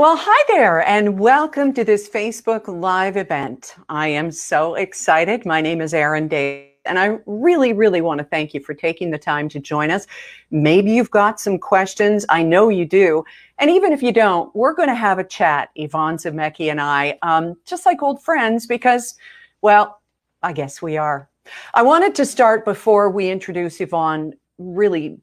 Well, hi there, and welcome to this Facebook Live event. I am so excited. My name is Erin, and I really want to thank you for taking the time to join us. Maybe you've got some questions. I know you do. And even if you don't, we're going to have a chat, Yvonne, Zomecki, and I, just like old friends, because, well, I guess we are. I wanted to start before we introduce Yvonne really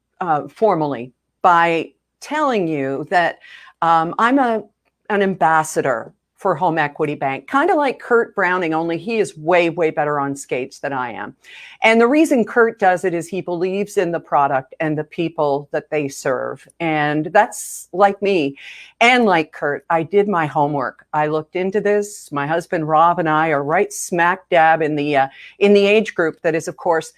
formally by telling you that I'm an ambassador for HomeEquity Bank, kind of like Kurt Browning, only he is way better on skates than I am. And the reason Kurt does it is he believes in the product and the people that they serve. And that's like me. And like Kurt, I did my homework. I looked into this. My husband, Rob, and I are right smack dab in the age group that is, of course,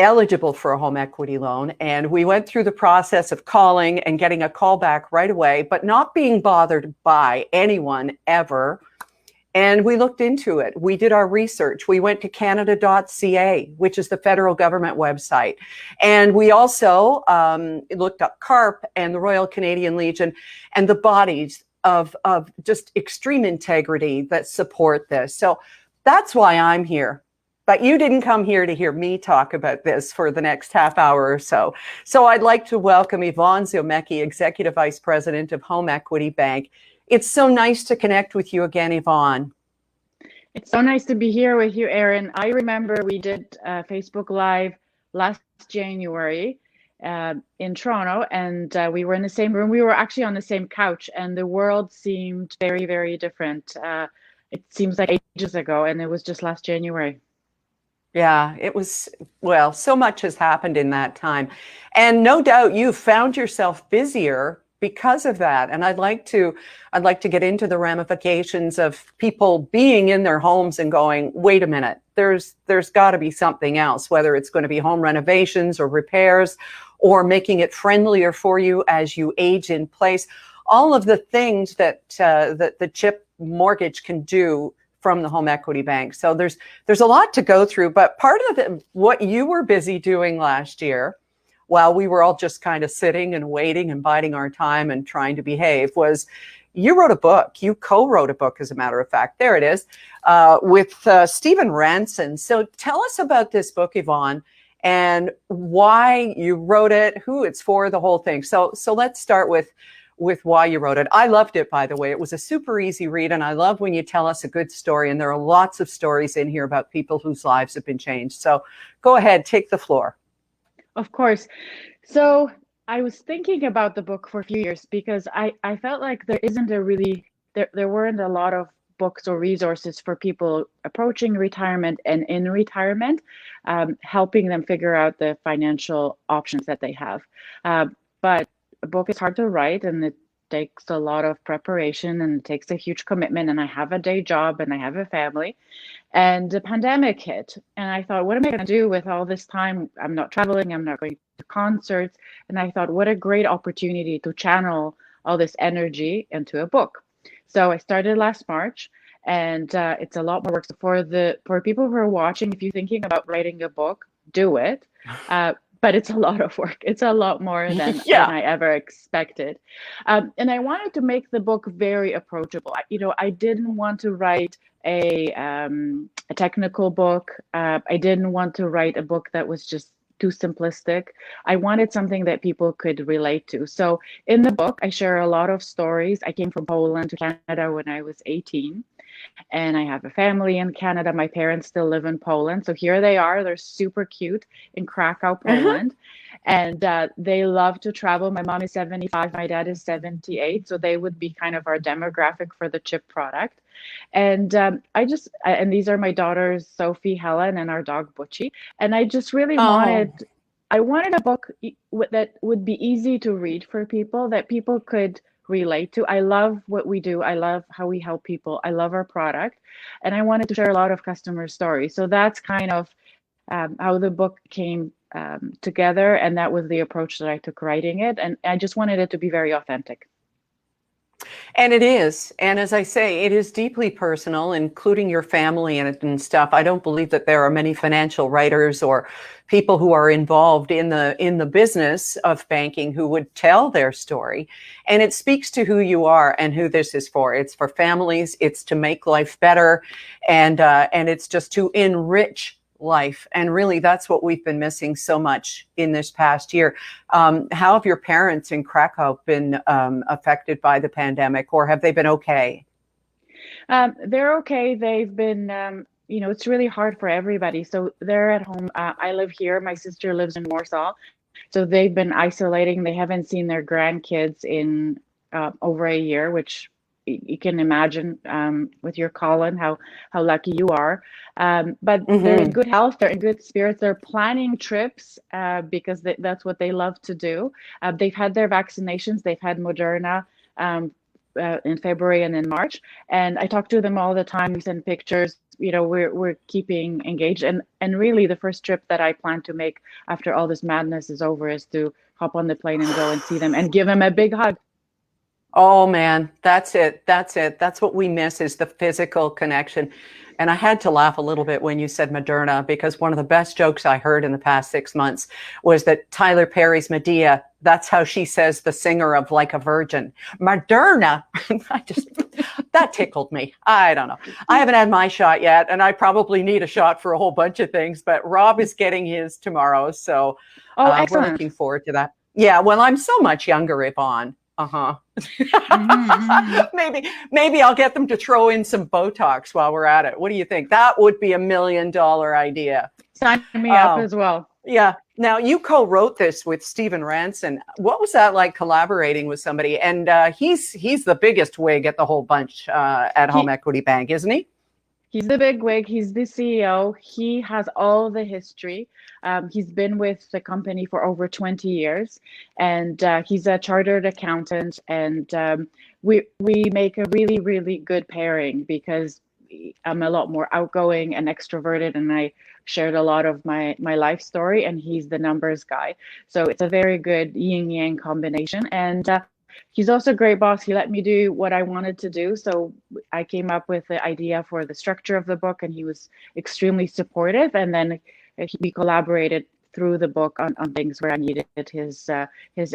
eligible for a home equity loan. And we went through the process of calling and getting a call back right away, but not being bothered by anyone ever. And we looked into it. We did our research. We went to Canada.ca, which is the federal government website. And we also looked up CARP and the Royal Canadian Legion and the bodies of just extreme integrity that support this. So that's why I'm here. But you didn't come here to hear me talk about this for the next half hour or so. So I'd like to welcome Yvonne Zomecki, Executive Vice President of HomeEquity Bank. It's so nice to connect with you again, Yvonne. It's so nice to be here with you, Erin. I remember we did Facebook Live last January in Toronto, and we were in the same room. We were actually on the same couch, and the world seemed very different. It seems like ages ago, and it was just last January. Yeah, it was, well, so much has happened in that time. And no doubt you've found yourself busier because of that. And I'd like to get into the ramifications of people being in their homes and going, wait a minute, there's got to be something else, whether it's going to be home renovations or repairs or making it friendlier for you as you age in place. All of the things that the CHIP mortgage can do from the Home Equity Bank. So there's a lot to go through, but part of what you were busy doing last year, while we were all just kind of sitting and waiting and biding our time and trying to behave, was you wrote a book. You co-wrote a book, as a matter of fact. There it is, with Stephen Ranson. So tell us about this book, Yvonne, and why you wrote it, who it's for, the whole thing. So let's start with why you wrote it. I loved it, by the way. It was a super easy read, and I love when you tell us a good story, and there are lots of stories in here about people whose lives have been changed. So go ahead, take the floor. Of course. So I was thinking about the book for a few years because I felt like there weren't a lot of books or resources for people approaching retirement and in retirement, helping them figure out the financial options that they have. But a book is hard to write, and it takes a lot of preparation, and it takes a huge commitment. And I have a day job and I have a family, and the pandemic hit, and I thought, what am I going to do with all this time? I'm not traveling, I'm not going to concerts. And I thought, what a great opportunity to channel all this energy into a book. So I started last March, and it's a lot more work. So for people who are watching, if you're thinking about writing a book, do it. But it's a lot of work. It's a lot more than I ever expected. And I wanted to make the book very approachable. I didn't want to write a technical book. I didn't want to write a book that was just too simplistic. I wanted something that people could relate to. So in the book, I share a lot of stories. I came from Poland to Canada when I was 18. And I have a family in Canada. My parents still live in Poland. So here they are. They're super cute in Krakow, Poland. And they love to travel. My mom is 75. My dad is 78. So they would be kind of our demographic for the CHIP product. And and these are my daughters, Sophie, Helen, and our dog, Butchie. And I just really wanted a book that would be easy to read for people, that people could relate to. I love what we do. I love how we help people. I love our product. And I wanted to share a lot of customer stories. So that's kind of how the book came together. And that was the approach that I took writing it. And I just wanted it to be very authentic. And it is. And as I say, it is deeply personal, including your family and stuff. I don't believe that there are many financial writers or people who are involved in the business of banking who would tell their story. And it speaks to who you are and who this is for. It's for families. It's to make life better. And it's just to enrich life. And really, that's what we've been missing so much in this past year. How have your parents in Krakow been affected by the pandemic, or have they been okay? They're okay. They've been, it's really hard for everybody. So they're at home. I live here. My sister lives in Warsaw. So they've been isolating. They haven't seen their grandkids in over a year, which you can imagine with your Colin, how lucky you are. But they're in good health. They're in good spirits. They're planning trips because that's what they love to do. They've had their vaccinations. They've had Moderna in February and in March. And I talk to them all the time. We send pictures. We're keeping engaged. And really, the first trip that I plan to make after all this madness is over is to hop on the plane and go and see them and give them a big hug. Oh man, that's it. That's it. That's what we miss, is the physical connection. And I had to laugh a little bit when you said Moderna, because one of the best jokes I heard in the past 6 months was that Tyler Perry's Medea, that's how she says the singer of Like a Virgin. Moderna. That tickled me. I don't know. I haven't had my shot yet, and I probably need a shot for a whole bunch of things, but Rob is getting his tomorrow. So we're looking forward to that. Yeah, well, I'm so much younger, Yvonne. Maybe I'll get them to throw in some Botox while we're at it. What do you think? That would be $1 million idea. Sign me up as well. Yeah. Now, you co-wrote this with Stephen Ranson. What was that like, collaborating with somebody? And he's the biggest wig at the whole bunch at HomeEquity Bank, isn't he? He's the big wig. He's the CEO. He has all the history. He's been with the company for over 20 years, and he's a chartered accountant. And we make a really, really good pairing because I'm a lot more outgoing and extroverted, and I shared a lot of my life story, and he's the numbers guy. So it's a very good yin yang combination. And he's also a great boss. He let me do what I wanted to do. So I came up with the idea for the structure of the book, and he was extremely supportive. And then we collaborated through the book on things where I needed his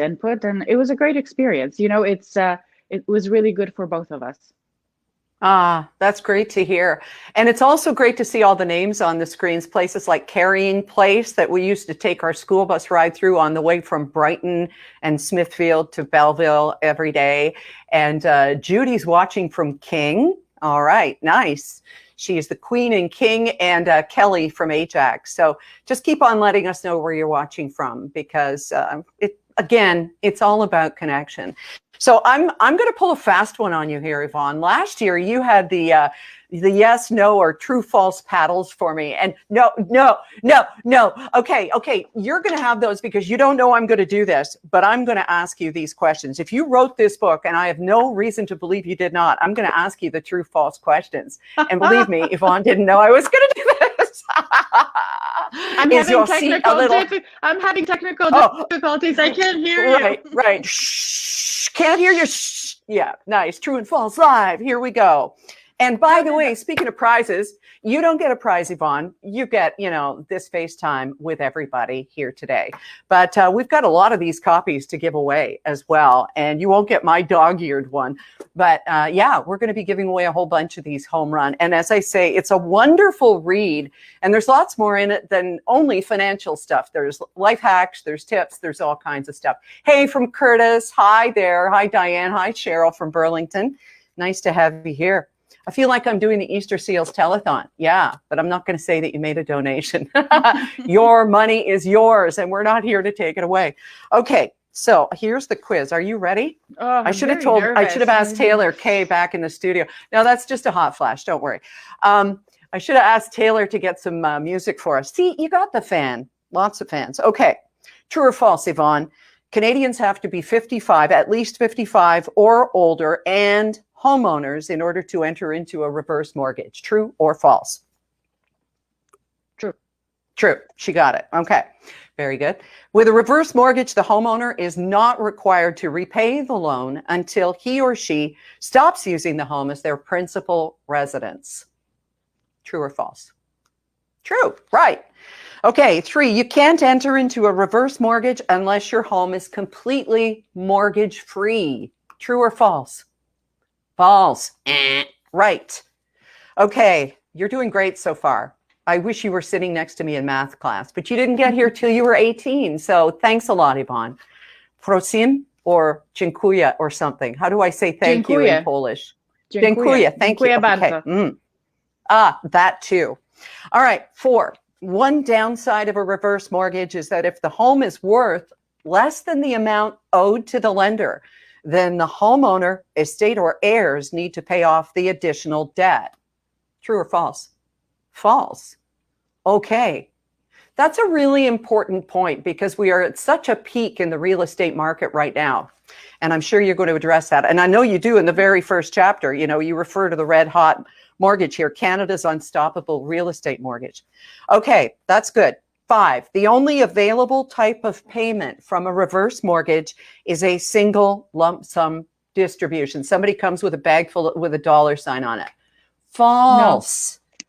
input. And it was a great experience. It was really good for both of us. Ah, that's great to hear. And it's also great to see all the names on the screens, places like Carrying Place that we used to take our school bus ride through on the way from Brighton and Smithfield to Belleville every day. And Judy's watching from King. All right, nice. She is the Queen and King, and Kelly from Ajax. So just keep on letting us know where you're watching from, because it's all about connection. So I'm going to pull a fast one on you here, Yvonne. Last year you had the yes, no, or true, false paddles for me. And no. Okay. You're going to have those because you don't know I'm going to do this, but I'm going to ask you these questions. If you wrote this book, and I have no reason to believe you did not, I'm going to ask you the true, false questions. And believe me, Yvonne didn't know I was going to do this. I'm having technical difficulties. I can't hear you. Right. Shh, can't hear you. Shh. Yeah, nice. True and false live. Here we go. And by the way, speaking of prizes, you don't get a prize, Yvonne. You get, this FaceTime with everybody here today. But we've got a lot of these copies to give away as well. And you won't get my dog-eared one. But we're going to be giving away a whole bunch of these home run. And as I say, it's a wonderful read. And there's lots more in it than only financial stuff. There's life hacks, there's tips, there's all kinds of stuff. Hey, from Curtis. Hi there. Hi, Diane. Hi, Cheryl from Burlington. Nice to have you here. I feel like I'm doing the Easter Seals telethon. Yeah, but I'm not going to say that you made a donation. Your money is yours, and we're not here to take it away. Okay, so here's the quiz. Are you ready? Oh, I should have asked Taylor Kay back in the studio. No, that's just a hot flash. Don't worry. I should have asked Taylor to get some music for us. See, you got the fan. Lots of fans. Okay, true or false, Yvonne? Canadians have to be 55, at least 55 or older, and homeowners in order to enter into a reverse mortgage. True or false? True. True. She got it. Okay. Very good. With a reverse mortgage, the homeowner is not required to repay the loan until he or she stops using the home as their principal residence. True or false? True. Right. Okay. 3, you can't enter into a reverse mortgage unless your home is completely mortgage free. True or false? False. Right. Okay. You're doing great so far. I wish you were sitting next to me in math class, but you didn't get here till you were 18. So thanks a lot, Yvonne. Prosim or dziękuję or something. How do I say thank you in Polish? Dziękuję. Thank you. Okay. That too. All right. 4, one downside of a reverse mortgage is that if the home is worth less than the amount owed to the lender, then the homeowner, estate, or heirs need to pay off the additional debt. True or false? False. Okay. That's a really important point because we are at such a peak in the real estate market right now. And I'm sure you're going to address that. And I know you do in the very first chapter. You know, you refer to the red hot mortgage here, Canada's unstoppable real estate mortgage. Okay, that's good. 5, the only available type of payment from a reverse mortgage is a single lump sum distribution. Somebody comes with a bag full with a dollar sign on it. False. No.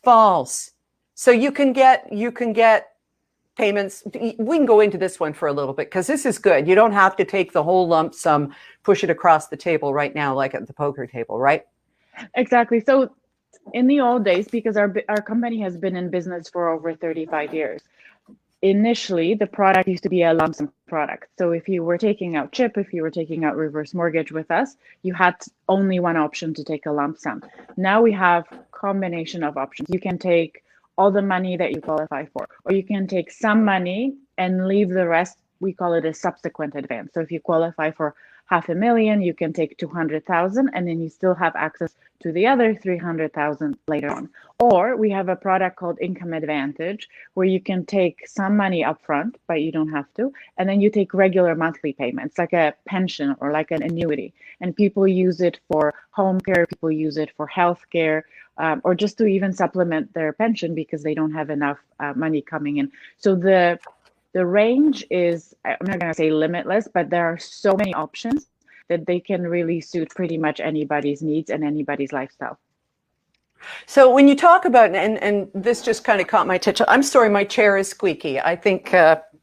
False. So you can get payments. We can go into this one for a little bit because this is good. You don't have to take the whole lump sum, push it across the table right now, like at the poker table, right? Exactly. So in the old days, because our company has been in business for over 35 years, initially the product used to be a lump sum product. So if you were taking out CHIP, if you were taking out reverse mortgage with us, you had only one option to take a lump sum. Now we have combination of options. You can take all the money that you qualify for, or you can take some money and leave the rest. We call it a subsequent advance. So if you qualify for $500,000, you can take 200,000, and then you still have access to the other 300,000 later on. Or we have a product called Income Advantage, where you can take some money upfront, but you don't have to, and then you take regular monthly payments, like a pension or like an annuity. And people use it for home care, people use it for health care, or just to even supplement their pension because they don't have enough money coming in. So the range is, I'm not going to say limitless, but there are so many options that they can really suit pretty much anybody's needs and anybody's lifestyle. So when you talk about, and this just kind of caught my attention, I'm sorry, my chair is squeaky. I think,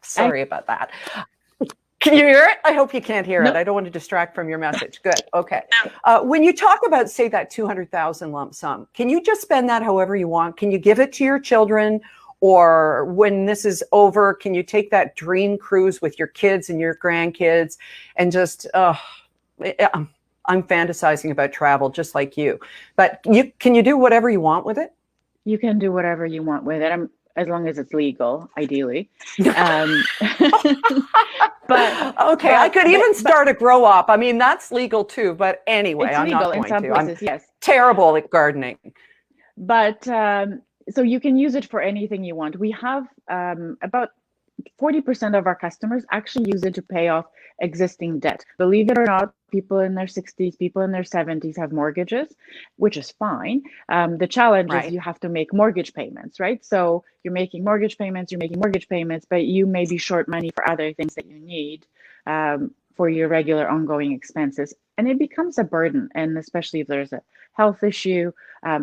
sorry about that. Can you hear it? I hope you can't hear it. I don't want to distract from your message. Good. Okay. When you talk about, say, that 200,000 lump sum, can you just spend that however you want? Can you give it to your children? Or when this is over, can you take that dream cruise with your kids and your grandkids and just, I'm fantasizing about travel just like you. But can you do whatever you want with it? You can do whatever you want with it, as long as it's legal, ideally. But okay, I could even start a grow up. I mean, that's legal too. But anyway, it's I'm legal not going in some to. places, I'm yes. terrible at gardening. But so you can use it for anything you want. We have about 40% of our customers actually use it to pay off existing debt. Believe it or not, people in their 60s, people in their 70s have mortgages, which is fine. The challenge is you have to make mortgage payments, right? So you're making mortgage payments, but you may be short money for other things that you need for your regular ongoing expenses. And it becomes a burden. And especially if there's a health issue,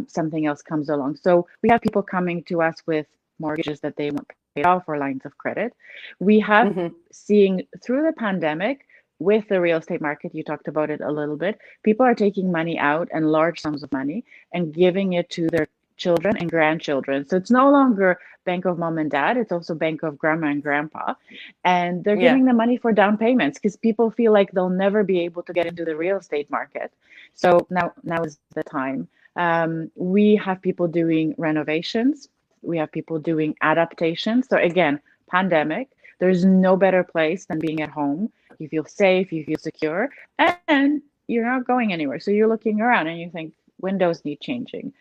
something else comes along. So we have people coming to us with mortgages that they want paid off or lines of credit. We have seeing through the pandemic with the real estate market, you talked about it a little bit, people are taking money out and large sums of money and giving it to their children and grandchildren. So it's no longer bank of mom and dad, it's also bank of grandma and grandpa. And they're giving them money for down payments because people feel like they'll never be able to get into the real estate market. So now is the time. We have people doing renovations. We have people doing adaptations. So again, pandemic, there's no better place than being at home. You feel safe, you feel secure, and you're not going anywhere. So you're looking around and you think windows need changing.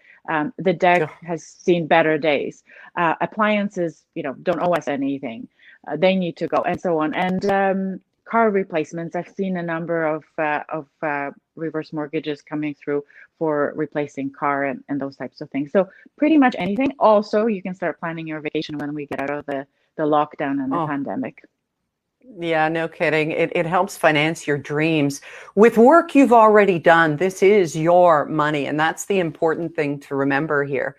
The deck has seen better days. Appliances, don't owe us anything. They need to go, and so on. And car replacements. I've seen a number of reverse mortgages coming through for replacing car and those types of things. So pretty much anything. Also, you can start planning your vacation when we get out of the lockdown and the Oh, pandemic. yeah, no kidding. It helps finance your dreams. With work you've already done, this is your money, and that's the important thing to remember here.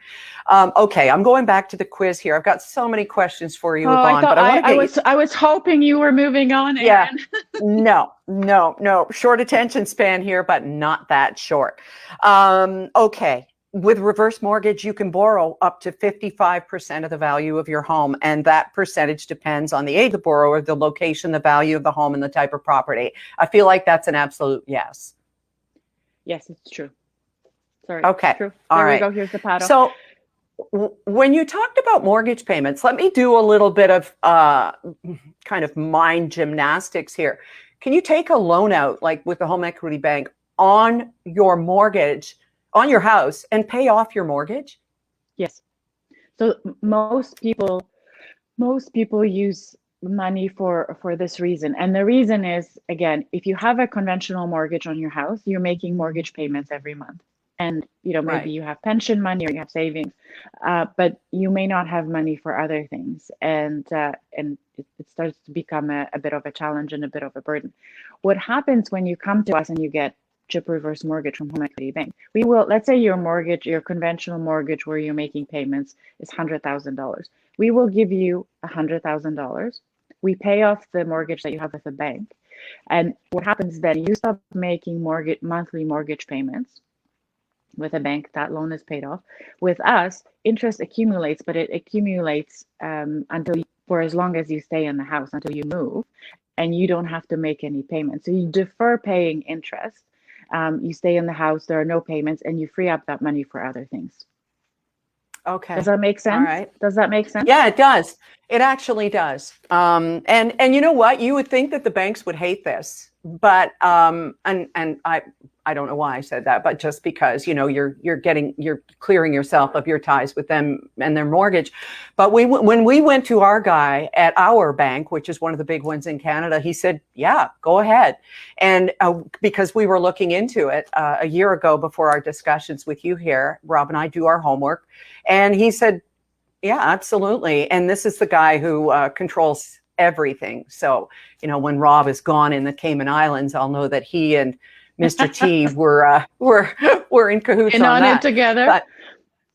Okay, I'm going back to the quiz here. I've got so many questions for you, Oh, I Yvonne, thought but I want to get you. I was hoping you were moving on, Yeah, Erin. no. Short attention span here, but not that short. Okay. With reverse mortgage, you can borrow up to 55% of the value of your home. And that percentage depends on the age of the borrower, the location, the value of the home, and the type of property. I feel like that's an absolute yes. Yes, it's true. Sorry, it's Okay. true. All There we right. go. Here's the paddle. So when you talked about mortgage payments, let me do a little bit of kind of mind gymnastics here. Can you take a loan out, like with the home equity bank, on your mortgage, on your house, and pay off your mortgage? Yes. So most people use money for this reason. And the reason is, again, if you have a conventional mortgage on your house, you're making mortgage payments every month. And maybe Right. you have pension money or you have savings, but you may not have money for other things, and it starts to become a bit of a challenge and a bit of a burden. What happens when you come to us and you get chip reverse mortgage from Home Equity Bank? We will, let's say your conventional mortgage where you're making payments is $100,000. We will give you $100,000. We pay off the mortgage that you have with the bank, and what happens then? You stop making monthly mortgage payments with a bank. That loan is paid off. With us, interest accumulates, but it accumulates for as long as you stay in the house until you move, and you don't have to make any payments. So you defer paying interest. You stay in the house, there are no payments, and you free up that money for other things. Does Okay. that make All sense? right. Does that make sense? Yeah, it does. It actually does. And you know what? You would think that the banks would hate this, but and I don't know why I said that, but just because you're clearing yourself of your ties with them and their mortgage. But when we went to our guy at our bank, which is one of the big ones in Canada, he said, "Yeah, go ahead," and because we were looking into it a year ago before our discussions with you here, Rob and I do our homework, and he said, yeah, absolutely. And this is the guy who controls everything. So, when Rob is gone in the Cayman Islands, I'll know that he and Mr. T were in cahoots In on on it that. together. But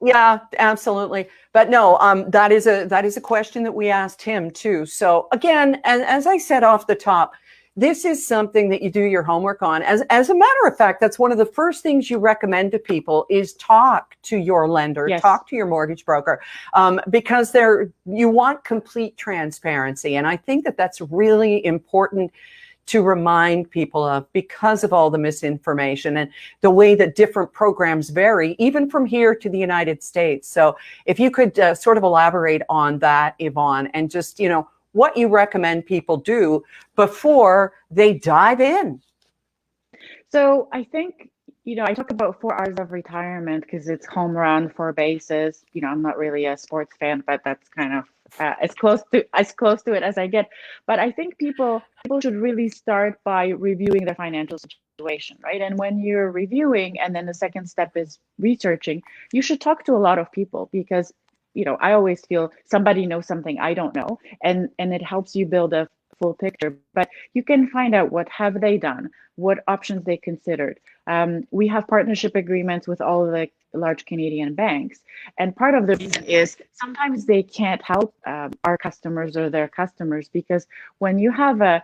yeah, absolutely. But no, that is a question that we asked him too. So again, and as I said off the top, this is something that you do your homework on. As a matter of fact, that's one of the first things you recommend to people is talk to your lender, Yes. talk to your mortgage broker, because you want complete transparency. And I think that that's really important to remind people of, because of all the misinformation and the way that different programs vary, even from here to the United States. So if you could sort of elaborate on that, Yvonne, and just, what you recommend people do before they dive in. So I think, I talk about 4 hours of retirement because it's home run, 4 bases. I'm not really a sports fan, but that's kind of as close to it as I get. But I think people should really start by reviewing their financial situation, right? And when you're reviewing, and then the second step is researching, you should talk to a lot of people, because I always feel somebody knows something I don't know, and it helps you build a full picture. But you can find out what have they done, what options they considered. We have partnership agreements with all the large Canadian banks, and part of the reason is sometimes they can't help our customers or their customers, because when you have a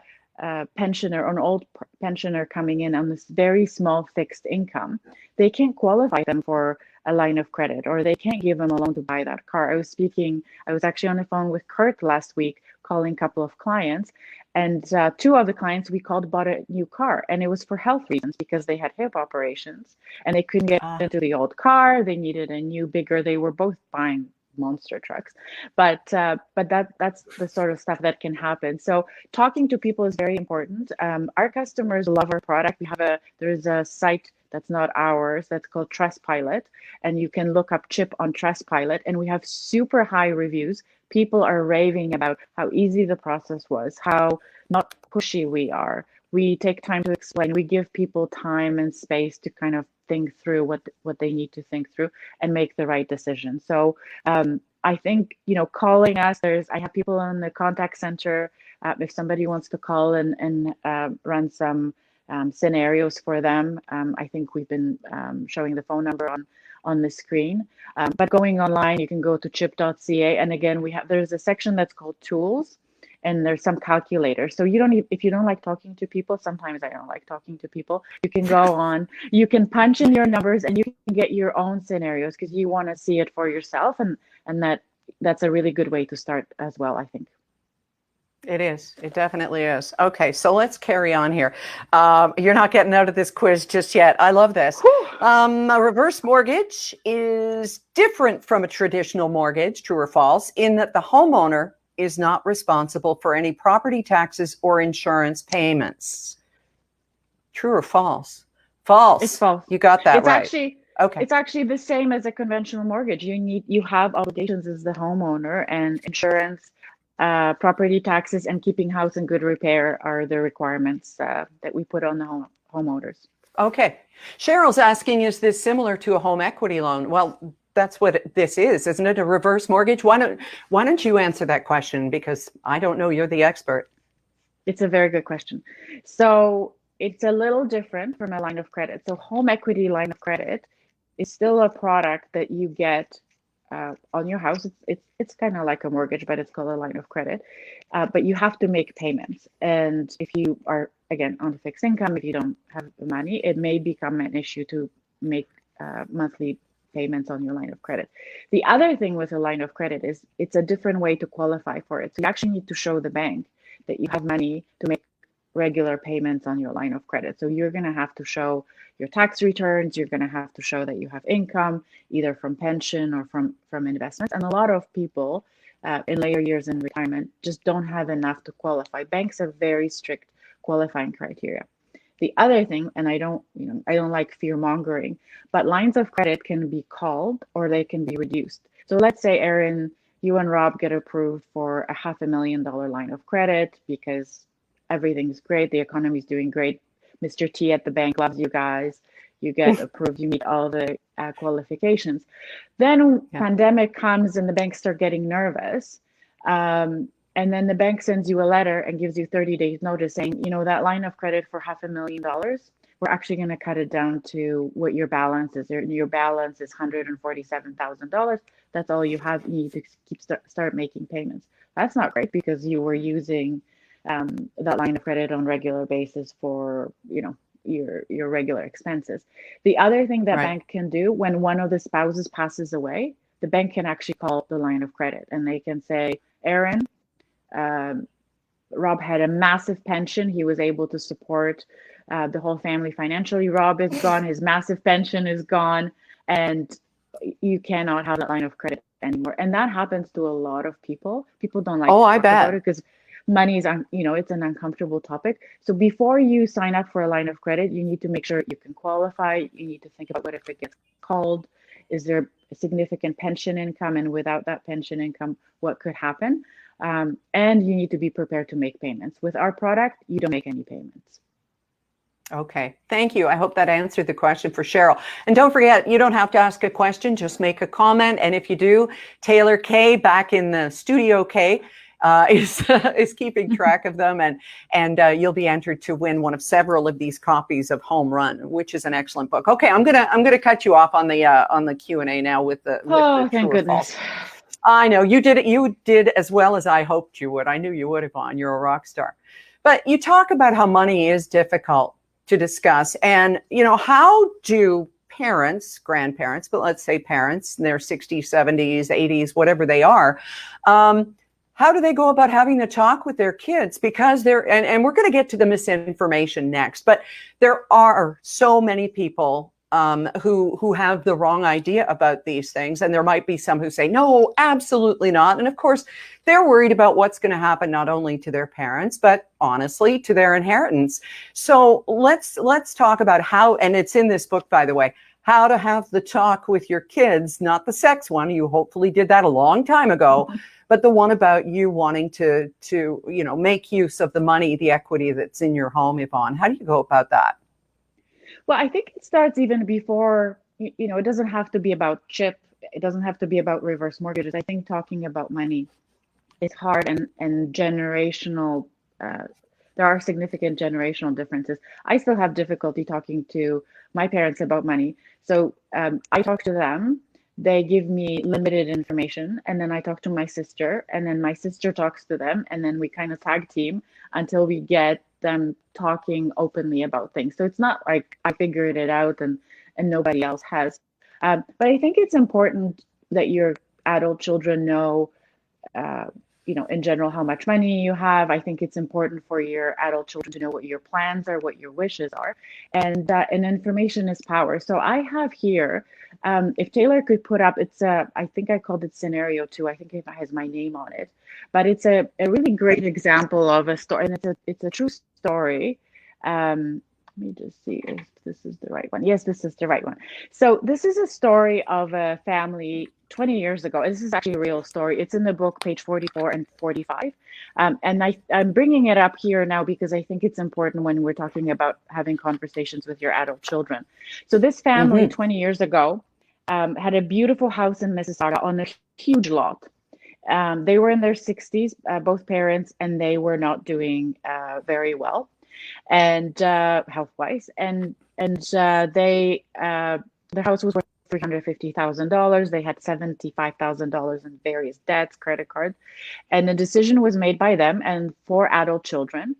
pensioner or an old pensioner coming in on this very small fixed income, they can't qualify them for a line of credit, or they can't give them a loan to buy that car. I was actually on the phone with Kurt last week, calling a couple of clients, and two of the clients we called bought a new car, and it was for health reasons, because they had hip operations and they couldn't get into the old car. They needed a new, bigger. They were both buying monster trucks, but that's the sort of stuff that can happen. So talking to people is very important. Our customers love our product. There's a site that's not ours, that's called Trustpilot, and you can look up Chip on Trustpilot, and we have super high reviews. People are raving about how easy the process was, how not pushy we are. We take time to explain. We give people time and space to kind of think through what they need to think through and make the right decision. So I think, calling us, I have people in the contact center. If somebody wants to call and run some scenarios for them, I think we've been showing the phone number on the screen. But going online, you can go to chip.ca. And again, there's a section that's called tools, and there's some calculators. So if you don't like talking to people, sometimes I don't like talking to people, you can go on, you can punch in your numbers and you can get your own scenarios because you want to see it for yourself. And that's a really good way to start as well, I think. It is. It definitely is. Okay, so let's carry on here. You're not getting out of this quiz just yet. I love this. A reverse mortgage is different from a traditional mortgage, true or false, in that the homeowner is not responsible for any property taxes or insurance payments. True or false? False. It's false. You got that right. It's actually the same as a conventional mortgage. You have obligations as the homeowner, and insurance, property taxes, and keeping house in good repair are the requirements that we put on the homeowners. Okay. Cheryl's asking, is this similar to a home equity loan? Well, that's what this is, isn't it? A reverse mortgage? Why don't you answer that question? Because I don't know. You're the expert. It's a very good question. So it's a little different from a line of credit. So home equity line of credit is still a product that you get on your house. It's kind of like a mortgage, but it's called a line of credit. But you have to make payments. And if you are, again, on fixed income, if you don't have the money, it may become an issue to make monthly payments on your line of credit. The other thing with a line of credit is it's a different way to qualify for it. So you actually need to show the bank that you have money to make regular payments on your line of credit. So you're going to have to show your tax returns. You're going to have to show that you have income, either from pension or from investments. And a lot of people in later years in retirement just don't have enough to qualify. Banks have very strict qualifying criteria. The other thing, and I don't like fear mongering, but lines of credit can be called or they can be reduced. So let's say, Erin, you and Rob get approved for a $500,000 line of credit because everything's great, the economy's doing great. Mr. T at the bank loves you guys. You get approved, you meet all the qualifications. Then pandemic comes and the banks start getting nervous. And then the bank sends you a letter and gives you 30 days notice saying, that line of credit for $500,000, we're actually going to cut it down to what your balance is. Your balance is $147,000. That's all you have. You need to start making payments. That's not great because you were using that line of credit on regular basis for, your regular expenses. The other thing that bank can do when one of the spouses passes away, the bank can actually call the line of credit and they can say, Erin, Rob had a massive pension. He was able to support the whole family financially. Rob is gone. His massive pension is gone. And you cannot have that line of credit anymore. And that happens to a lot of people. People don't like to talk about it because money is, it's an uncomfortable topic. So before you sign up for a line of credit, you need to make sure you can qualify. You need to think about what if it gets called. Is there a significant pension income? And without that pension income, what could happen? And you need to be prepared to make payments. With our product, you don't make any payments. Okay, thank you. I hope that answered the question for Cheryl. And don't forget, you don't have to ask a question, just make a comment. And if you do, Taylor K, back in the studio K, is keeping track of them, and you'll be entered to win one of several of these copies of Home Run, which is an excellent book. Okay, I'm gonna cut you off on the Q&A now with the thank goodness. I know you did it. You did as well as I hoped you would. I knew you would, Yvonne. You're a rock star. But you talk about how money is difficult to discuss, and how do parents, grandparents, but let's say parents in their 60s, 70s, 80s, whatever they are, how do they go about having the talk with their kids? Because and we're going to get to the misinformation next, but there are so many people who have the wrong idea about these things. And there might be some who say, no, absolutely not. And of course, they're worried about what's going to happen not only to their parents, but honestly, to their inheritance. So let's talk about how, and it's in this book, by the way, how to have the talk with your kids, not the sex one. You hopefully did that a long time ago. but the one about you wanting to make use of the money, the equity that's in your home, Yvonne. How do you go about that? Well, I think it starts even before, it doesn't have to be about CHIP. It doesn't have to be about reverse mortgages. I think talking about money is hard, and generational, there are significant generational differences. I still have difficulty talking to my parents about money. So I talk to them. They give me limited information, and then I talk to my sister, and then my sister talks to them, and then we kind of tag team until we get them talking openly about things. So it's not like I figured it out and nobody else has. But I think it's important that your adult children know, uh, in general, how much money you have. I think it's important for your adult children to know what your plans are, what your wishes are, and information is power. So I have here, if Taylor could put up, I think I called it scenario 2. I think it has my name on it, but it's a really great example of a story, and it's a true story. Let me just see if this is the right one. Yes, this is the right one. So this is a story of a family 20 years ago. This is actually a real story. It's in the book, page 44 and 45. And I'm bringing it up here now because I think it's important when we're talking about having conversations with your adult children. So this family 20 years ago had a beautiful house in Mississauga on a huge lot. They were in their 60s, both parents, and they were not doing very well, and health-wise, and their house was worth $350,000. They had $75,000 in various debts, credit cards, and the decision was made by them and 4 adult children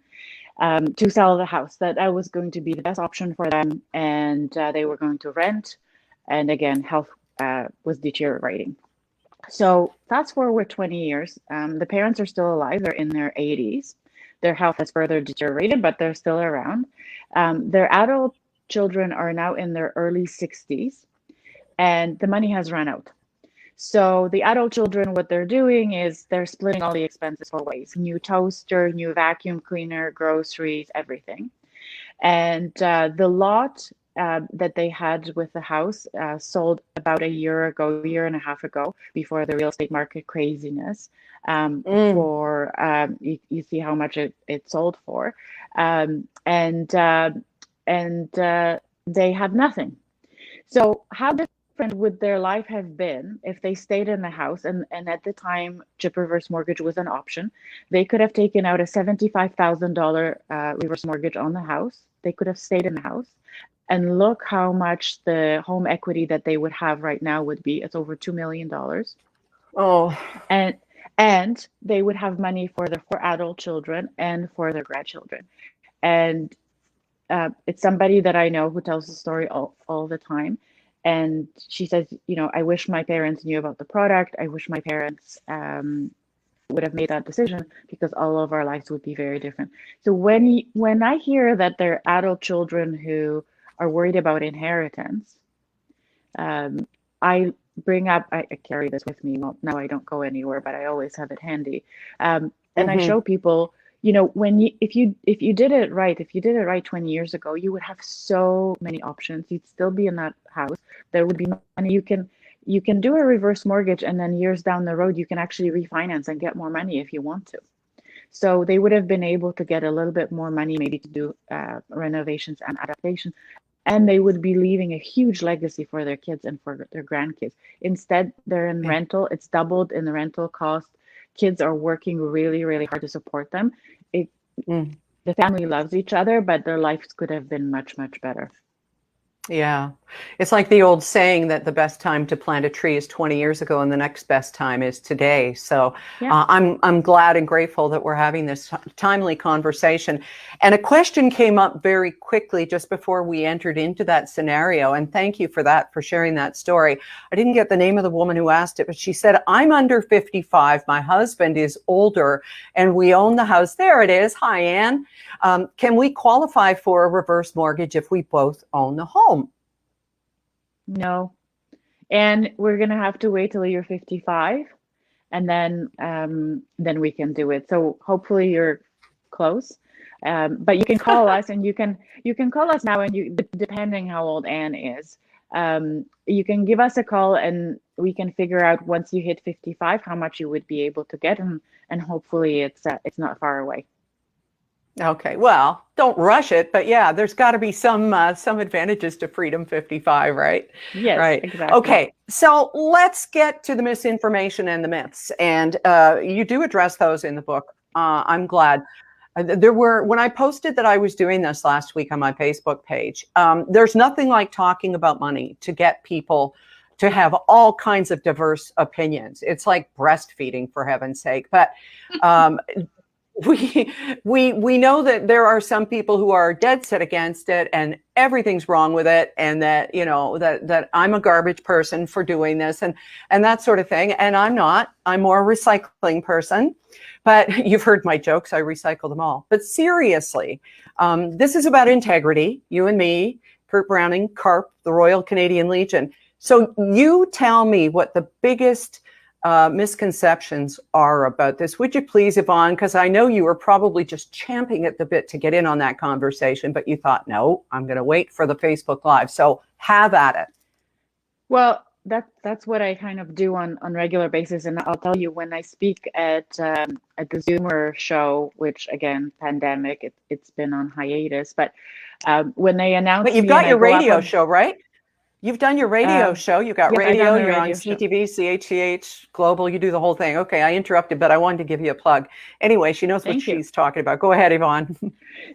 to sell the house. That was going to be the best option for them, and they were going to rent. And again, health was deteriorating. So fast forward 20 years, the parents are still alive. They're in their 80s. Their health has further deteriorated, but they're still around. Their adult children are now in their early 60s, and the money has run out. So the adult children, what they're doing is they're splitting all the expenses 4 ways: new toaster, new vacuum cleaner, groceries, everything. And the lot that they had with the house sold about a year and a half ago, before the real estate market craziness. You see how much it sold for, and they have nothing. So how different would their life have been if they stayed in the house? And at the time, chip reverse mortgage was an option. They could have taken out a $75,000 reverse mortgage on the house. They could have stayed in the house. And look how much the home equity that they would have right now would be. It's over $2 million. Oh, and they would have money for their 4 adult children and for their grandchildren. And it's somebody that I know who tells the story all the time. And she says, I wish my parents knew about the product. I wish my parents would have made that decision, because all of our lives would be very different. So when I hear that there are adult children who are worried about inheritance, I bring up, I carry this with me. Well, now I don't go anywhere, but I always have it handy. And I show people, if you did it right 20 years ago, you would have so many options. You'd still be in that house. There would be money. You can do a reverse mortgage, and then years down the road, you can actually refinance and get more money if you want to. So they would have been able to get a little bit more money, maybe to do renovations and adaptations, and they would be leaving a huge legacy for their kids and for their grandkids. Instead, they're in rental. It's doubled in the rental cost. Kids are working really, really hard to support them. The family loves each other, but their lives could have been much, much better. Yeah. It's like the old saying that the best time to plant a tree is 20 years ago and the next best time is today. So Yeah. I'm glad and grateful that we're having this timely conversation. And a question came up very quickly just before we entered into that scenario. And thank you for that, for sharing that story. I didn't get the name of the woman who asked it, but she said, I'm under 55. My husband is older and we own the house. There it is. Hi, Anne. Can we qualify for a reverse mortgage if we both own the home? No. And we're going to have to wait till you're 55, and then we can do it. So hopefully you're close. But you can call us, and you can call us now, and depending how old Anne is, You can give us a call and we can figure out once you hit 55 how much you would be able to get, and hopefully it's not far away. Okay, well, don't rush it, but yeah, there's got to be some advantages to Freedom 55, right? Yes, Right. exactly. Okay, so let's get to the misinformation and the myths, and you do address those in the book. I'm glad. When I posted that I was doing this last week on my Facebook page, there's nothing like talking about money to get people to have all kinds of diverse opinions. It's like breastfeeding, for heaven's sake. But we know that there are some people who are dead set against it and everything's wrong with it, and that that I'm a garbage person for doing this and that sort of thing. And I'm not. I'm more a recycling person. But you've heard my jokes. I recycle them all. But seriously, this is about integrity. You and me, Kurt Browning, CARP, the Royal Canadian Legion. So you tell me what the biggest misconceptions are about this. Would you please, Yvonne? Because I know you were probably just champing at the bit to get in on that conversation, but you thought, no, I'm going to wait for the Facebook Live. So have at it. Well, that's what I kind of do on regular basis, and I'll tell you, when I speak at the Zoomer show, which again, pandemic, it's been on hiatus, but when they announce But you've me got and I your go up radio on, show, right? You've done your radio show. You've got yes, I've radio. done the You're on radio show. CTV, CHCH, Global. You do the whole thing. Okay, I interrupted, but I wanted to give you a plug. Anyway, she knows what Thank you. she's talking about. Go ahead, Yvonne.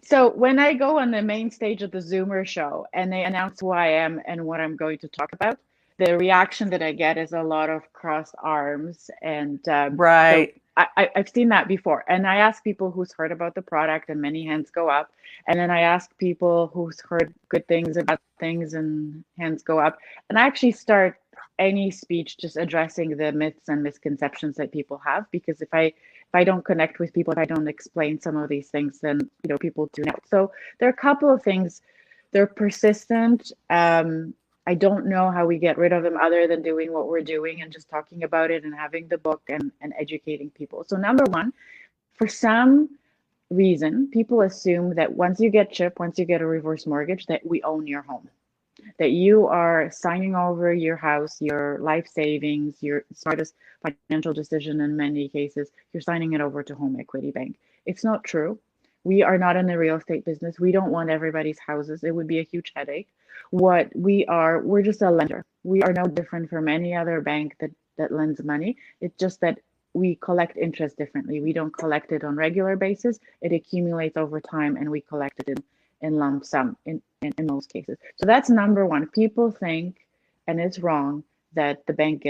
So when I go on the main stage of the Zoomer show and they announce who I am and what I'm going to talk about, the reaction that I get is a lot of crossed arms. And Right. so I've seen that before. And I ask people who's heard about the product, and many hands go up. And then I ask people who's heard good things about things, and hands go up. And I actually start any speech just addressing the myths and misconceptions that people have, because if I don't connect with people, if I don't explain some of these things, then people tune out. So there are a couple of things. They're persistent. I don't know how we get rid of them other than doing what we're doing and just talking about it and having the book and educating people. So number one, for some reason, people assume that once you get CHIP, once you get a reverse mortgage, that we own your home, that you are signing over your house, your life savings, your smartest financial decision in many cases, you're signing it over to HomeEquity Bank. It's not true. We are not in the real estate business. We don't want everybody's houses. It would be a huge headache. What we are, we're just a lender. We are no different from any other bank that lends money. It's just that we collect interest differently. We don't collect it on regular basis. It accumulates over time, and we collect it in lump sum in most cases. So that's number one. People think, and it's wrong, that the bank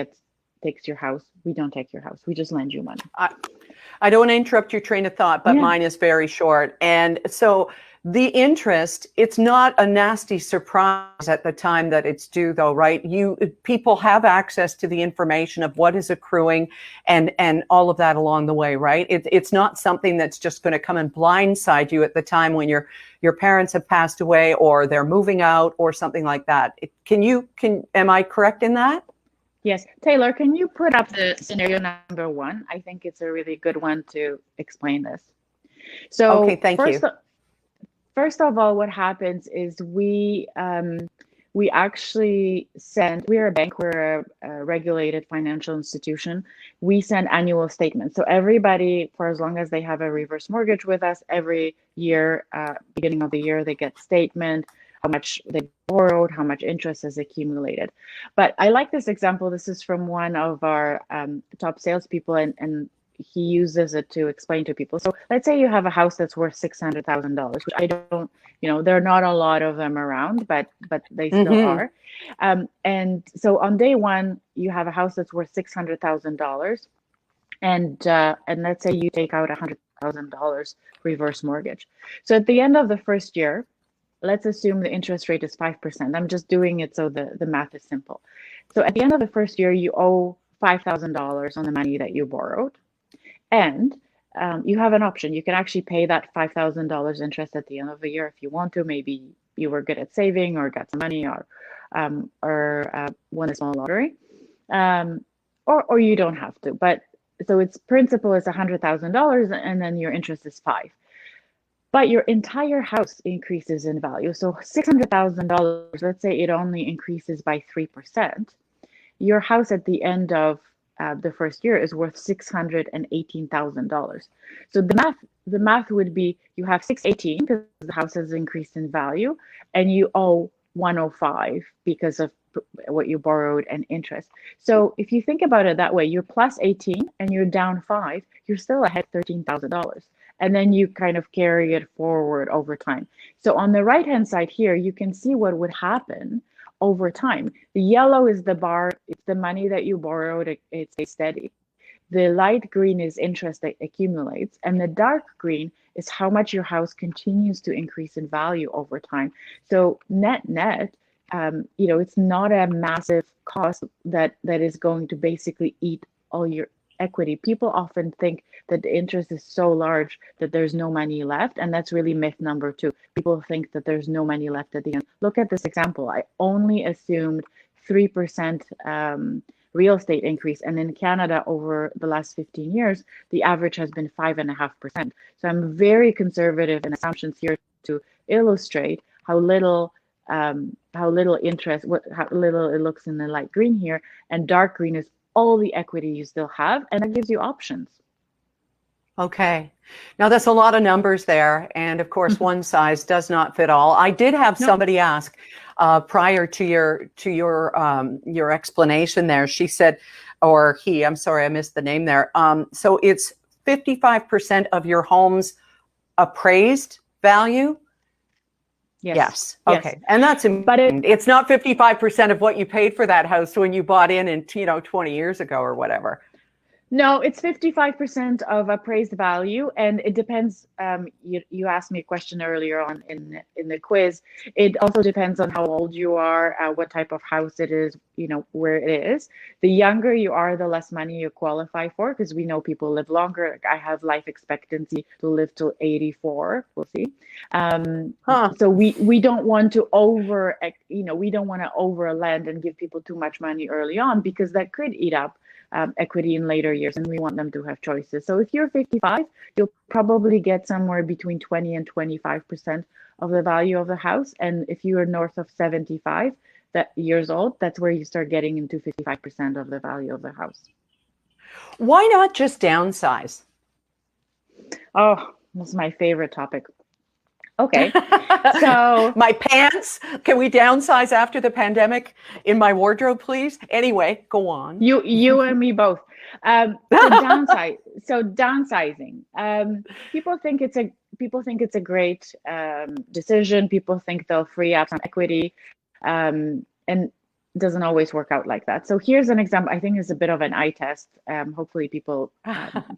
takes your house. We don't take your house. We just lend you money. I don't want to interrupt your train of thought, but mine is very short. And so the interest, it's not a nasty surprise at the time that it's due, though, right? People have access to the information of what is accruing and all of that along the way, right? It's not something that's just going to come and blindside you at the time when your parents have passed away or they're moving out or something like that. Am I correct in that? Yes. Taylor, can you put up the scenario number one? I think it's a really good one to explain this. So okay, thank you. First of all, what happens is we actually we're a bank, we're a regulated financial institution. We send annual statements. So everybody, for as long as they have a reverse mortgage with us, every year, beginning of the year, they get statement, how much they borrowed, how much interest has accumulated. But I like this example. This is from one of our top salespeople, and he uses it to explain to people. So let's say you have a house that's worth $600,000, which I don't, there are not a lot of them around, but they still are. And so on day one, you have a house that's worth $600,000, and let's say you take out $100,000 reverse mortgage. So at the end of the first year, let's assume the interest rate is 5%. I'm just doing it so the math is simple. So at the end of the first year, you owe $5,000 on the money that you borrowed. And you have an option. You can actually pay that $5,000 interest at the end of the year if you want to. Maybe you were good at saving or got some money or won a small lottery. Or you don't have to. But so its principal is $100,000 and then your interest is $5,000. but your entire house increases in value. So $600,000, let's say it only increases by 3%. Your house at the end of the first year is worth $618,000. So the math would be you have 618 because the house has increased in value, and you owe 105 because of what you borrowed and interest. So if you think about it that way, you're plus 18 and you're down 5, you're still ahead $13,000. And then you kind of carry it forward over time. So on the right hand side here, you can see what would happen over time. The yellow is the bar, it's the money that you borrowed, it stays steady. The light green is interest that accumulates, and the dark green is how much your house continues to increase in value over time. So net, it's not a massive cost that is going to basically eat all your equity. People often think that the interest is so large that there's no money left, and that's really myth number 2. People think that there's no money left at the end. Look at this example. I only assumed 3% real estate increase, and in Canada over the last 15 years the average has been 5.5%. So I'm very conservative in assumptions here to illustrate how little interest, how little it looks in the light green here, and dark green is all the equity you still have, and that gives you options. Okay. Now that's a lot of numbers there. And of course, one size does not fit all. I did have somebody ask prior to your explanation there. She said, or he, I'm sorry, I missed the name there. So it's 55% of your home's appraised value? Yes. Okay. Yes. And that's important. It's not 55% of what you paid for that house when you bought in 20 years ago or whatever. No, it's 55% of appraised value, and it depends. You asked me a question earlier on in the quiz. It also depends on how old you are, what type of house it is, where it is. The younger you are, the less money you qualify for, because we know people live longer. Like I have life expectancy to live till 84. We'll see. So we don't want to we don't want to overlend and give people too much money early on, because that could eat up equity in later years, and we want them to have choices. So if you're 55, you'll probably get somewhere between 20 and 25% of the value of the house. And if you are north of 75 years old, that's where you start getting into 55% of the value of the house. Why not just downsize? Oh, this is my favorite topic. Okay, so my pants, can we downsize after the pandemic in my wardrobe, please? Anyway, go on. You and me both. Downsizing. People think it's a great decision. People think they'll free up some equity, and it doesn't always work out like that. So here's an example. I think it's a bit of an eye test. Hopefully people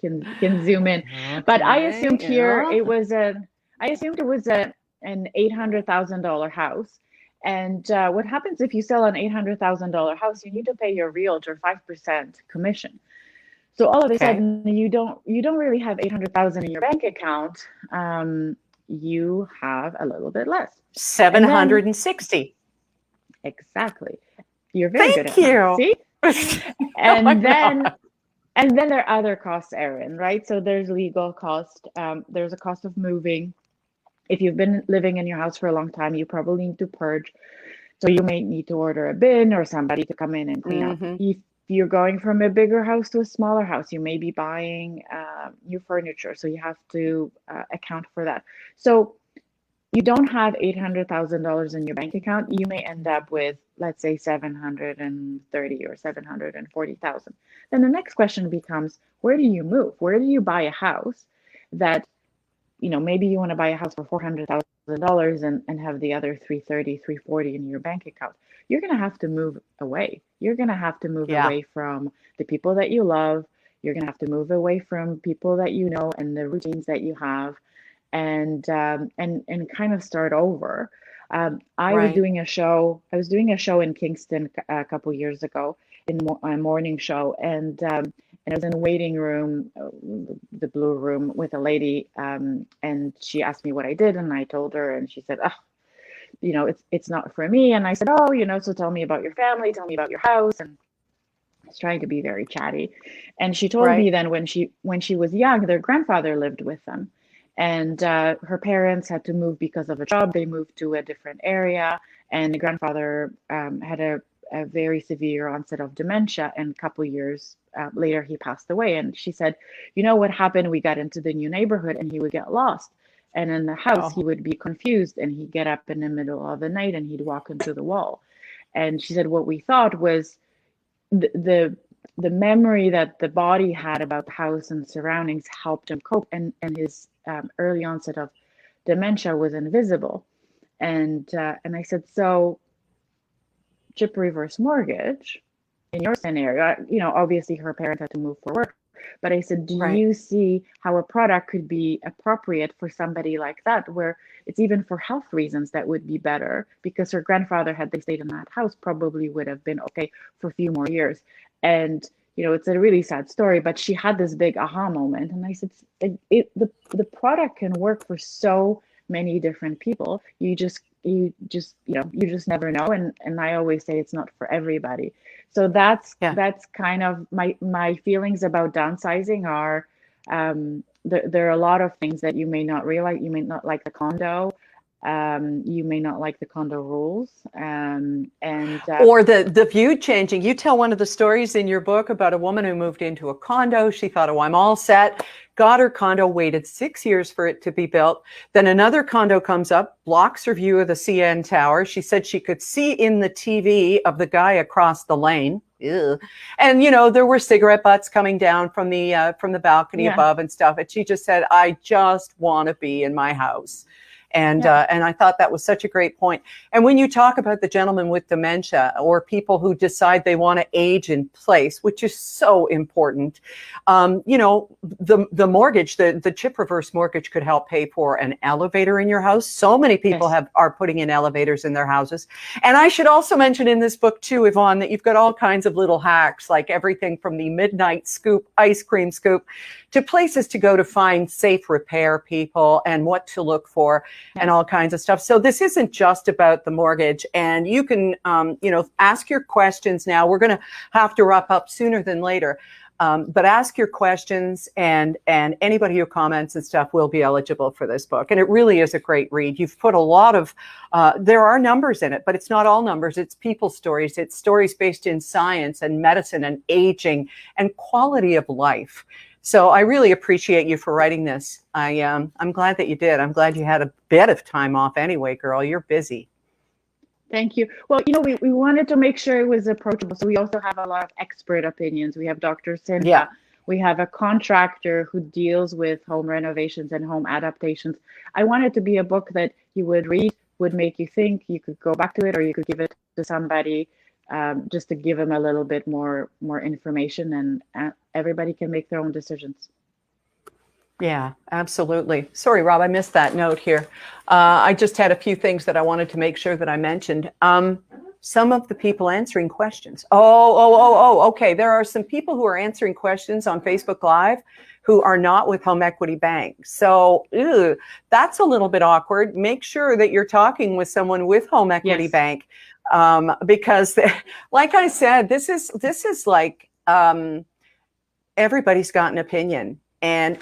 can zoom in. Okay, but I assumed here it was an $800,000 house. And what happens if you sell an $800,000 house? You need to pay your realtor 5% commission. So all of a sudden, you don't really have $800,000 in your bank account. You have a little bit less. 760. Exactly. You're very good at that. See? And then there are other costs, Erin, right? So there's legal cost. There's a cost of moving. If you've been living in your house for a long time, you probably need to purge. So you may need to order a bin or somebody to come in and clean up. If you're going from a bigger house to a smaller house, you may be buying new furniture. So you have to account for that. So you don't have $800,000 in your bank account. You may end up with, let's say, $730,000 or $740,000. Then the next question becomes, where do you move? Where do you buy a house that, maybe you want to buy a house for $400,000 and have the other $330,000, $340,000 in your bank account? You're going to have to move away. You're going to have to move away from the people that you love. You're going to have to move away from people that you know and the routines that you have, and kind of start over. I was doing a show in Kingston a couple years ago, in a morning show, and I was in the waiting room, the blue room, with a lady, and she asked me what I did, and I told her, and she said, it's not for me. And I said, so tell me about your family, tell me about your house. And I was trying to be very chatty. And she told me then when she was young, their grandfather lived with them. And her parents had to move because of a job. They moved to a different area, and the grandfather had a very severe onset of dementia, and a couple years later he passed away. And she said, you know what happened? We got into the new neighborhood and he would get lost. And in the house, he Oh, would be confused and he'd get up in the middle of the night and he'd walk into the wall. And she said, what we thought was the memory that the body had about the house and the surroundings helped him cope. And his early onset of dementia was invisible. And I said, so chip reverse mortgage, in your scenario, obviously her parents had to move for work. But I said, do right. you see how a product could be appropriate for somebody like that, where it's even for health reasons that would be better? Because her grandfather, had they stayed in that house, probably would have been okay for a few more years. And, it's a really sad story, but she had this big aha moment. And I said, the product can work for so many different people. You just never know. And I always say it's not for everybody. So that's Yeah. kind of my feelings about downsizing are there are a lot of things that you may not realize. You may not like the condo. You may not like the condo rules. Or the view changing. You tell one of the stories in your book about a woman who moved into a condo. She thought, oh, I'm all set. Got her condo, waited 6 years for it to be built. Then another condo comes up, blocks her view of the CN Tower. She said she could see in the TV of the guy across the lane. Ew. And, there were cigarette butts coming down from the balcony Yeah. above and stuff. And she just said, I just want to be in my house. And I thought that was such a great point. And when you talk about the gentleman with dementia or people who decide they want to age in place, which is so important, the mortgage, the chip reverse mortgage could help pay for an elevator in your house. So many people Yes. are putting in elevators in their houses. And I should also mention in this book too, Yvonne, that you've got all kinds of little hacks, like everything from the midnight scoop, ice cream scoop, to places to go to find safe repair people and what to look for. Yes. And all kinds of stuff. So this isn't just about the mortgage, and you can, ask your questions now. We're going to have to wrap up sooner than later, but ask your questions, and anybody who comments and stuff will be eligible for this book. And it really is a great read. You've put a lot of, there are numbers in it, but it's not all numbers. It's people stories. It's stories based in science and medicine and aging and quality of life. So I really appreciate you for writing this. I'm glad that you did. I'm glad you had a bit of time off anyway, girl. You're busy. Thank you. Well, we wanted to make sure it was approachable. So we also have a lot of expert opinions. We have Dr. Sinha. Yeah. We have a contractor who deals with home renovations and home adaptations. I want it to be a book that you would read, would make you think. You could go back to it, or you could give it to somebody just to give them a little bit more information, and everybody can make their own decisions. Yeah, absolutely. Sorry, Rob, I missed that note here. I just had a few things that I wanted to make sure that I mentioned. Some of the people answering questions. Okay. There are some people who are answering questions on Facebook Live who are not with HomeEquity Bank. So that's a little bit awkward. Make sure that you're talking with someone with HomeEquity Yes. Bank, because, like I said, this is like everybody's got an opinion. And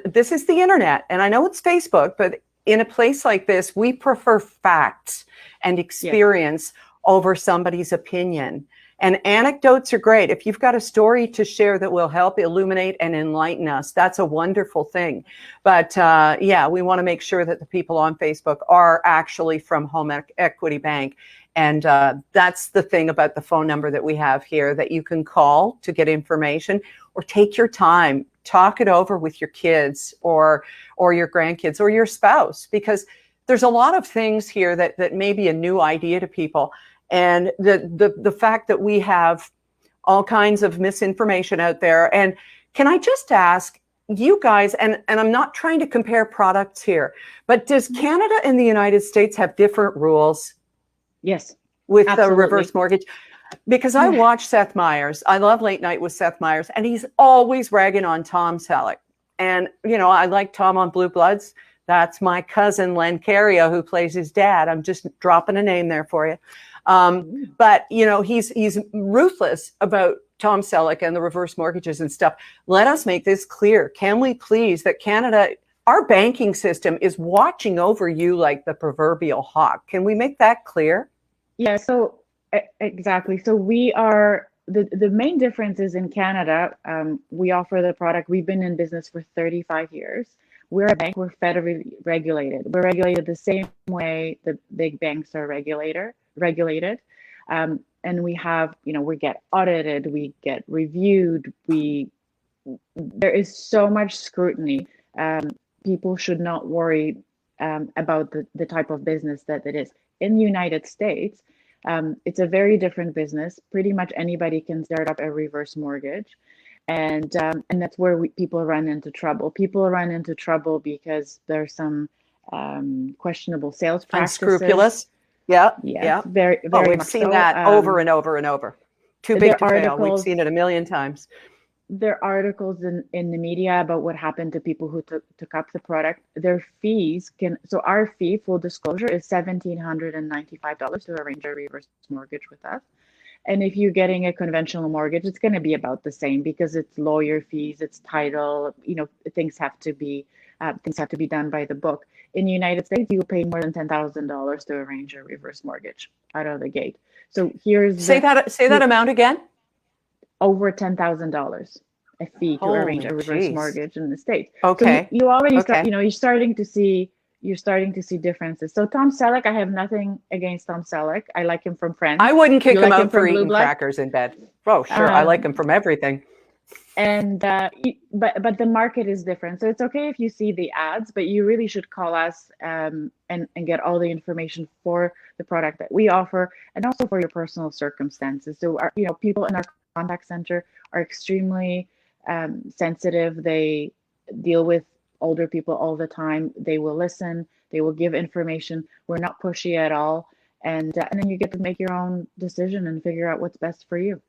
this is the internet, and I know it's Facebook, but in a place like this, we prefer facts and experience over somebody's opinion. And anecdotes are great. If you've got a story to share that will help illuminate and enlighten us, that's a wonderful thing. But we want to make sure that the people on Facebook are actually from HomeEquity Bank. And that's the thing about the phone number that we have here, that you can call to get information, or take your time, talk it over with your kids or your grandkids or your spouse, because there's a lot of things here that may be a new idea to people. And the fact that we have all kinds of misinformation out there. And can I just ask you guys, and I'm not trying to compare products here, but does Canada and the United States have different rules? Yes. With Absolutely. the reverse mortgage? Because I watch Seth Meyers. I love Late Night with Seth Meyers, and he's always ragging on Tom Selleck. And, I like Tom on Blue Bloods. That's my cousin, Len Carrier, who plays his dad. I'm just dropping a name there for you. But, he's ruthless about Tom Selleck and the reverse mortgages and stuff. Let us make this clear. Can we please, that Canada our banking system is watching over you like the proverbial hawk. Can we make that clear? Yeah, so exactly. So we are the main difference is in Canada, we offer the product. We've been in business for 35 years. We're a bank, we're federally regulated. We're regulated the same way the big banks are regulated. And we have, we get audited, we get reviewed, there is so much scrutiny. People should not worry about the type of business that it is. In the United States, it's a very different business. Pretty much anybody can start up a reverse mortgage. And that's where people run into trouble. People run into trouble because there's some questionable sales practices. Unscrupulous. Yeah. Yes, Yeah. very, Oh, very we've much seen so. that over and over and over. Too big to fail. We've seen it a million times. There are articles in the media about what happened to people who took up the product. Their fees so our fee, full disclosure, is $1,795 to arrange a reverse mortgage with us. And if you're getting a conventional mortgage, it's going to be about the same because it's lawyer fees, it's title, things have to be done by the book. In the United States, you pay more than $10,000 to arrange a reverse mortgage out of the gate. So say that amount again. Over $10,000 a fee to arrange a reverse mortgage in the States. Okay. So you already start, you're starting to see differences. So Tom Selleck, I have nothing against Tom Selleck. I like him from Friends. I wouldn't kick him out for eating crackers in bed. Oh, sure. I like him from everything. And but the market is different. So it's okay if you see the ads, but you really should call us and get all the information for the product that we offer and also for your personal circumstances. So people in our contact center are extremely sensitive. They deal with older people all the time. They will listen. They will give information. We're not pushy at all. And then you get to make your own decision and figure out what's best for you.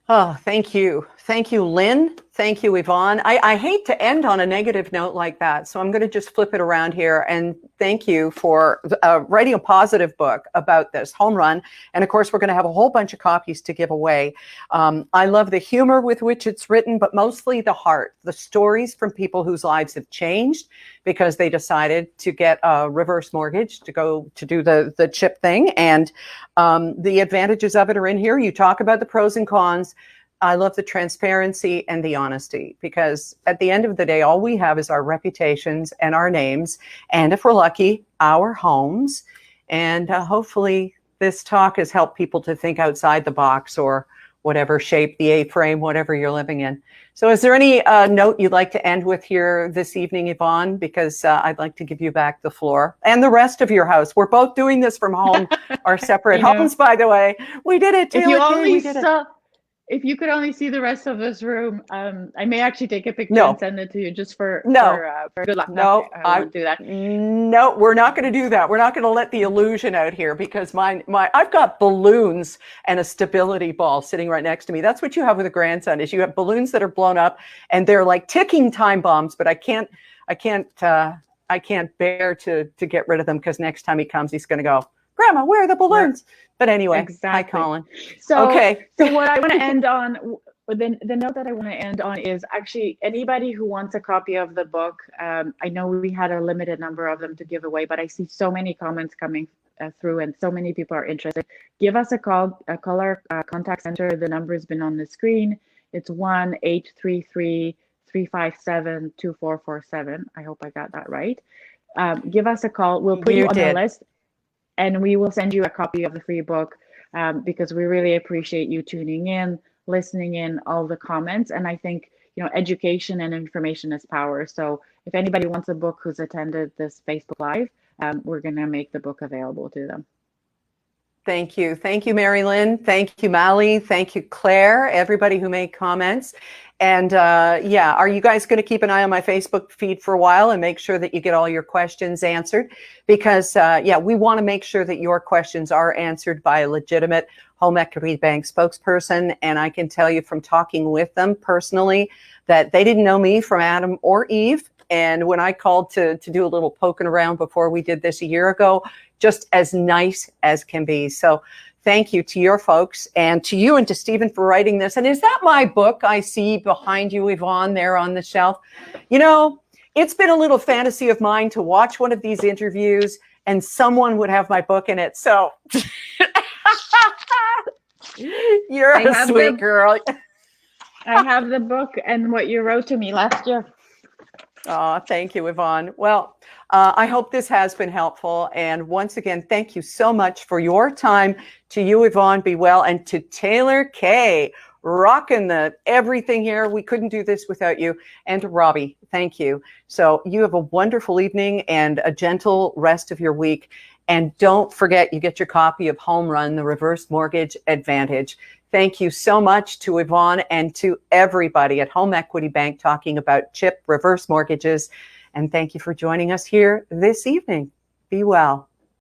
Oh, thank you. Thank you, Lynn. Thank you, Yvonne. I hate to end on a negative note like that, so I'm going to just flip it around here and thank you for writing a positive book about this home run. And of course, we're going to have a whole bunch of copies to give away. I love the humor with which it's written, but mostly the heart, the stories from people whose lives have changed because they decided to get a reverse mortgage to go to do the chip thing. And the advantages of it are in here. You talk about the pros and cons. I love the transparency and the honesty because at the end of the day, all we have is our reputations and our names. And if we're lucky, our homes. And hopefully this talk has helped people to think outside the box or whatever shape, the A-frame, whatever you're living in. So is there any note you'd like to end with here this evening, Yvonne? Because I'd like to give you back the floor and the rest of your house. We're both doing this from home, our separate homes, by the way. We did it. If you could only see the rest of this room, I may actually take a picture and send it to you just for good luck. No, I won't do that. No, we're not going to do that. We're not going to let the illusion out here because I've got balloons and a stability ball sitting right next to me. That's what you have with a grandson is you have balloons that are blown up and they're like ticking time bombs, but I can't bear to get rid of them because next time he comes, he's going to go, Grandma, where are the balloons? But anyway, exactly. Hi, Colin. So, okay. So what I want to end on, the note that I want to end on is actually anybody who wants a copy of the book. I know we had a limited number of them to give away, but I see so many comments coming through and so many people are interested. Give us a call, call our contact center. The number has been on the screen. It's 1-833-357-2447. I hope I got that right. Give us a call. We'll put you on the list. And we will send you a copy of the free book because we really appreciate you tuning in, listening in, all the comments. And I think, education and information is power. So if anybody wants a book who's attended this Facebook Live, we're going to make the book available to them. Thank you. Thank you, Mary Lynn. Thank you, Mally. Thank you, Claire, everybody who made comments. And are you guys going to keep an eye on my Facebook feed for a while and make sure that you get all your questions answered? Because, we want to make sure that your questions are answered by a legitimate home equity bank spokesperson. And I can tell you from talking with them personally that they didn't know me from Adam or Eve. And when I called to do a little poking around before we did this a year ago, just as nice as can be. So thank you to your folks and to you and to Stephen for writing this. And is that my book I see behind you, Yvonne, there on the shelf? it's been a little fantasy of mine to watch one of these interviews and someone would have my book in it. So you're a sweet girl. I have the book and what you wrote to me last year. Oh, thank you, Yvonne. Well, I hope this has been helpful. And once again, thank you so much for your time. To you, Yvonne, be well. And to Taylor Kay, rocking the everything here. We couldn't do this without you. And to Robbie, thank you. So you have a wonderful evening and a gentle rest of your week. And don't forget, you get your copy of Home Run, the Reverse Mortgage Advantage. Thank you so much to Yvonne and to everybody at HomeEquity Bank talking about CHIP reverse mortgages. And thank you for joining us here this evening. Be well.